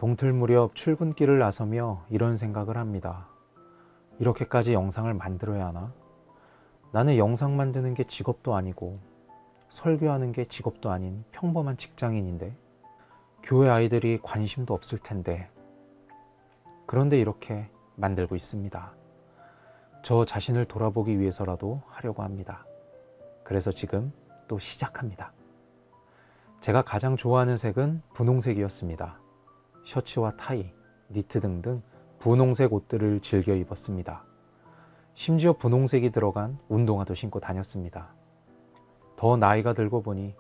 동틀 무렵 출근길을 나서며 이런 생각을 합니다. 이렇게까지 영상을 만들어야 하나? 나는 영상 만드는 게 직업도 아니고 설교하는 게 직업도 아닌 평범한 직장인인데, 교회 아이들이 관심도 없을 텐데, 그런데 이렇게 만들고 있습니다. 저 자신을 돌아보기 위해서라도 하려고 합니다. 그래서 지금 또 시작합니다. 제가 가장 좋아하는 색은 분홍색이었습니다. 셔츠와 타이, 니트 등등 분홍색 옷들을 즐겨 입었습니다. 심지어 분홍색이 들어간 운동화도 신고 다녔습니다. 더 나이가 들고 보니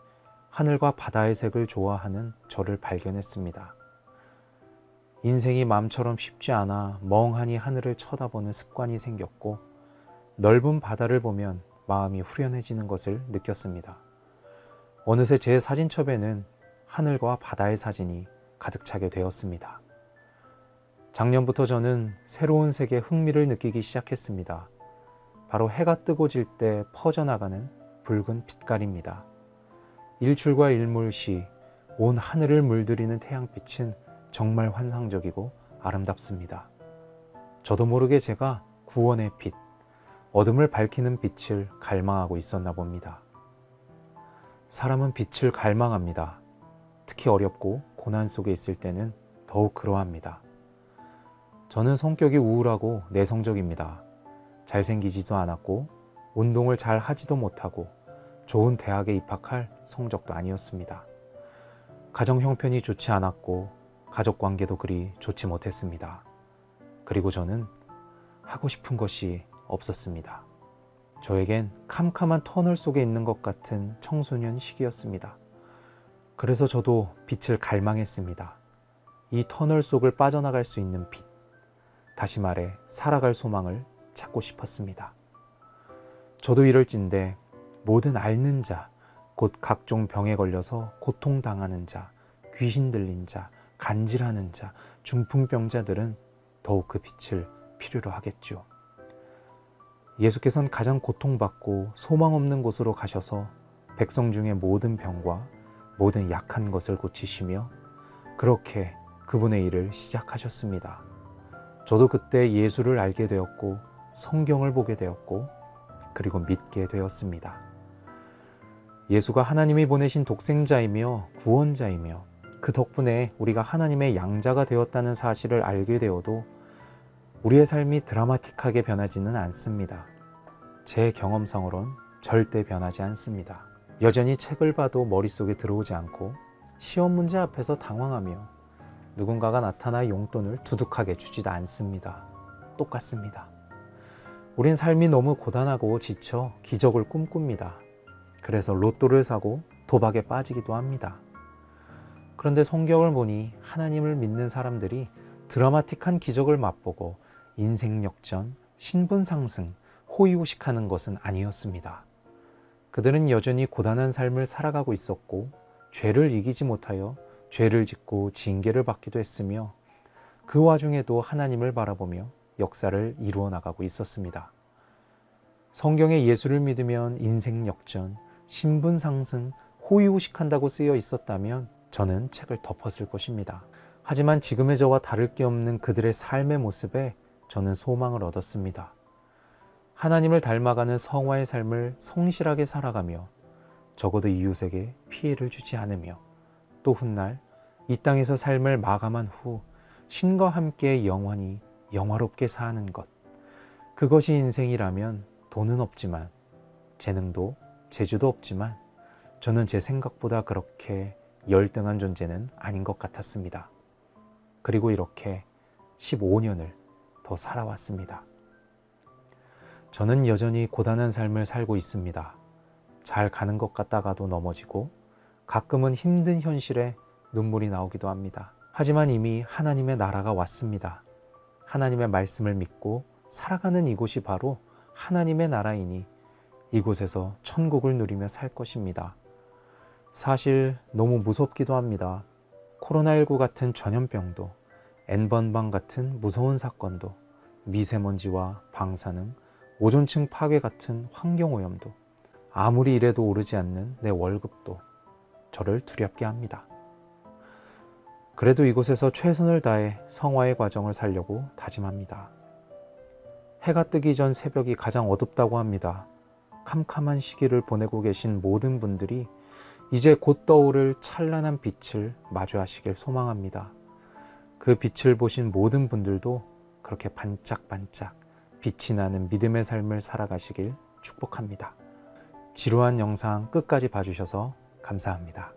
하늘과 바다의 색을 좋아하는 저를 발견했습니다. 인생이 마음처럼 쉽지 않아 멍하니 하늘을 쳐다보는 습관이 생겼고, 넓은 바다를 보면 마음이 후련해지는 것을 느꼈습니다. 어느새 제 사진첩에는 하늘과 바다의 사진이 가득 차게 되었습니다. 작년부터 저는 새로운 색에 흥미를 느끼기 시작했습니다. 바로 해가 뜨고 질 때 퍼져나가는 붉은 빛깔입니다. 일출과 일몰시 온 하늘을 물들이는 태양빛은 정말 환상적이고 아름답습니다. 저도 모르게 제가 구원의 빛, 어둠을 밝히는 빛을 갈망하고 있었나 봅니다. 사람은 빛을 갈망합니다. 특히 어렵고 고난 속에 있을 때는 더욱 그러합니다. 저는 성격이 우울하고 내성적입니다. 잘생기지도 않았고 운동을 잘 하지도 못하고 좋은 대학에 입학할 성적도 아니었습니다. 가정 형편이 좋지 않았고 가족관계도 그리 좋지 못했습니다. 그리고 저는 하고 싶은 것이 없었습니다. 저에겐 캄캄한 터널 속에 있는 것 같은 청소년 시기였습니다. 그래서 저도 빛을 갈망했습니다. 이 터널 속을 빠져나갈 수 있는 빛, 다시 말해 살아갈 소망을 찾고 싶었습니다. 저도 이럴진데 모든 앓는 자, 곧 각종 병에 걸려서 고통당하는 자, 귀신 들린 자, 간질하는 자, 중풍병자들은 더욱 그 빛을 필요로 하겠죠. 예수께서는 가장 고통받고 소망 없는 곳으로 가셔서 백성 중의 모든 병과 모든 약한 것을 고치시며 그렇게 그분의 일을 시작하셨습니다. 저도 그때 예수를 알게 되었고 성경을 보게 되었고 그리고 믿게 되었습니다. 예수가 하나님이 보내신 독생자이며 구원자이며 그 덕분에 우리가 하나님의 양자가 되었다는 사실을 알게 되어도 우리의 삶이 드라마틱하게 변하지는 않습니다. 제 경험상으론 절대 변하지 않습니다. 여전히 책을 봐도 머릿속에 들어오지 않고 시험 문제 앞에서 당황하며 누군가가 나타나 용돈을 두둑하게 주지도 않습니다. 똑같습니다. 우린 삶이 너무 고단하고 지쳐 기적을 꿈꿉니다. 그래서 로또를 사고 도박에 빠지기도 합니다. 그런데 성경을 보니 하나님을 믿는 사람들이 드라마틱한 기적을 맛보고 인생 역전, 신분 상승, 호의호식하는 것은 아니었습니다. 그들은 여전히 고단한 삶을 살아가고 있었고 죄를 이기지 못하여 죄를 짓고 징계를 받기도 했으며 그 와중에도 하나님을 바라보며 역사를 이루어 나가고 있었습니다. 성경에 예수를 믿으면 인생 역전, 신분 상승, 호의호식한다고 쓰여 있었다면 저는 책을 덮었을 것입니다. 하지만 지금의 저와 다를 게 없는 그들의 삶의 모습에 저는 소망을 얻었습니다. 하나님을 닮아가는 성화의 삶을 성실하게 살아가며 적어도 이웃에게 피해를 주지 않으며 또 훗날 이 땅에서 삶을 마감한 후 신과 함께 영원히 영화롭게 사는 것, 그것이 인생이라면 돈은 없지만 재능도 재주도 없지만 저는 제 생각보다 그렇게 열등한 존재는 아닌 것 같았습니다. 그리고 이렇게 15년을 더 살아왔습니다. 저는 여전히 고단한 삶을 살고 있습니다. 잘 가는 것 같다가도 넘어지고 가끔은 힘든 현실에 눈물이 나오기도 합니다. 하지만 이미 하나님의 나라가 왔습니다. 하나님의 말씀을 믿고 살아가는 이곳이 바로 하나님의 나라이니 이곳에서 천국을 누리며 살 것입니다. 사실 너무 무섭기도 합니다. 코로나19 같은 전염병도, N번방 같은 무서운 사건도, 미세먼지와 방사능, 오존층 파괴 같은 환경오염도, 아무리 일해도 오르지 않는 내 월급도 저를 두렵게 합니다. 그래도 이곳에서 최선을 다해 성화의 과정을 살려고 다짐합니다. 해가 뜨기 전 새벽이 가장 어둡다고 합니다. 캄캄한 시기를 보내고 계신 모든 분들이 이제 곧 떠오를 찬란한 빛을 마주하시길 소망합니다. 그 빛을 보신 모든 분들도 그렇게 반짝반짝 빛이 나는 믿음의 삶을 살아가시길 축복합니다. 지루한 영상 끝까지 봐주셔서 감사합니다.